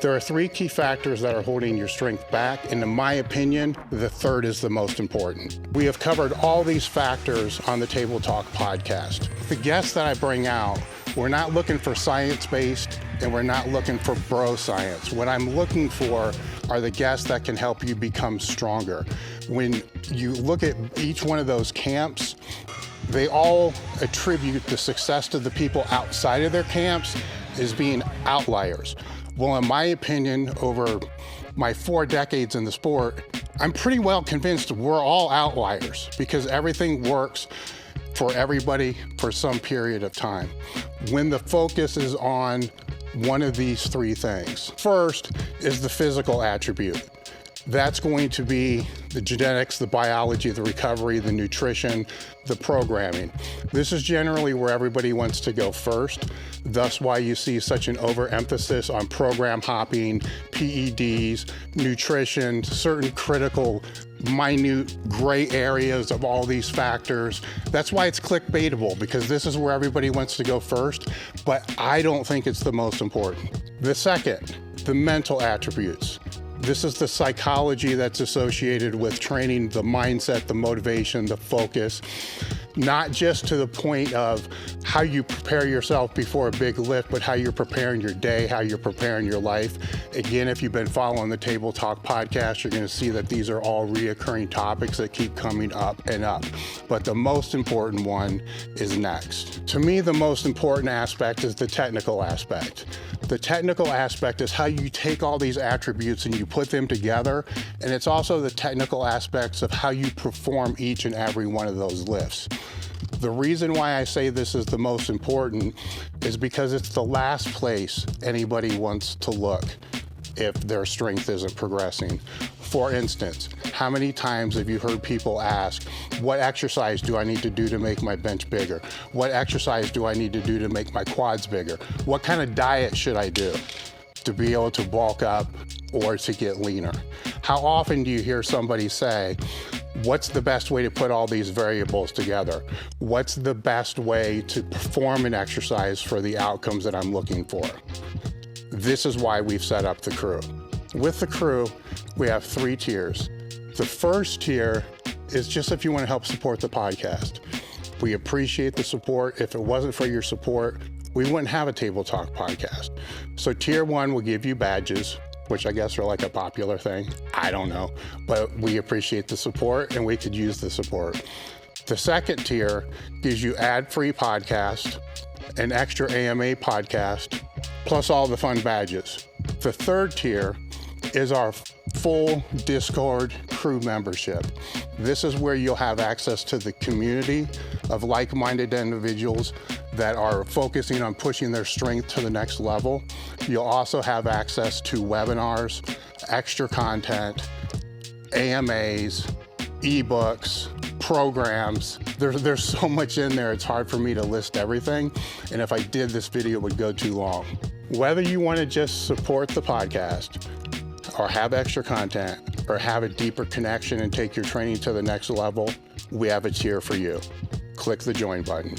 There are three key factors that are holding your strength back, and in my opinion, the third is the most important. We have covered all these factors on the Table Talk podcast. The guests that I bring out, we're not looking for science-based, and we're not looking for bro science. What I'm looking for are the guests that can help you become stronger. When you look at each one of those camps, they all attribute the success to the people outside of their camps as being outliers. Well, in my opinion, over my 4 decades in the sport, I'm pretty well convinced we're all outliers because everything works for everybody for some period of time. When the focus is on one of these three things. First is the physical attribute. That's going to be the genetics, the biology, the recovery, the nutrition, the programming. This is generally where everybody wants to go first. Thus why you see such an overemphasis on program hopping, PEDs, nutrition, certain critical, minute gray areas of all these factors. That's why it's clickbaitable, because this is where everybody wants to go first, but I don't think it's the most important. The second, the mental attributes. This is the psychology that's associated with training, the mindset, the motivation, the focus, not just to the point of how you prepare yourself before a big lift, but how you're preparing your day, how you're preparing your life. Again, if you've been following the Table Talk podcast, you're going to see that these are all reoccurring topics that keep coming up and up. But the most important one is next. To me, the most important aspect is the technical aspect. The technical aspect is how you take all these attributes and you put them together, and it's also the technical aspects of how you perform each and every one of those lifts. The reason why I say this is the most important is because it's the last place anybody wants to look if their strength isn't progressing. For instance, how many times have you heard people ask, what exercise do I need to do to make my bench bigger? What exercise do I need to do to make my quads bigger? What kind of diet should I do to be able to bulk up or to get leaner? How often do you hear somebody say, what's the best way to put all these variables together? What's the best way to perform an exercise for the outcomes that I'm looking for? This is why we've set up the crew. With the crew, we have 3 tiers. The first tier is just if you want to help support the podcast. We appreciate the support. If it wasn't for your support, we wouldn't have a Table Talk podcast. So tier 1 will give you badges, which I guess are like a popular thing. I don't know, but we appreciate the support and we could use the support. The second tier gives you ad-free podcast, an extra AMA podcast, plus all the fun badges. The third tier is our full Discord crew membership. This is where you'll have access to the community of like-minded individuals that are focusing on pushing their strength to the next level. You'll also have access to webinars, extra content, AMAs, ebooks, programs. There's so much in there, it's hard for me to list everything. And if I did, this video would go too long. Whether you want to just support the podcast or have extra content or have a deeper connection and take your training to the next level, we have a tier for you. Click the join button.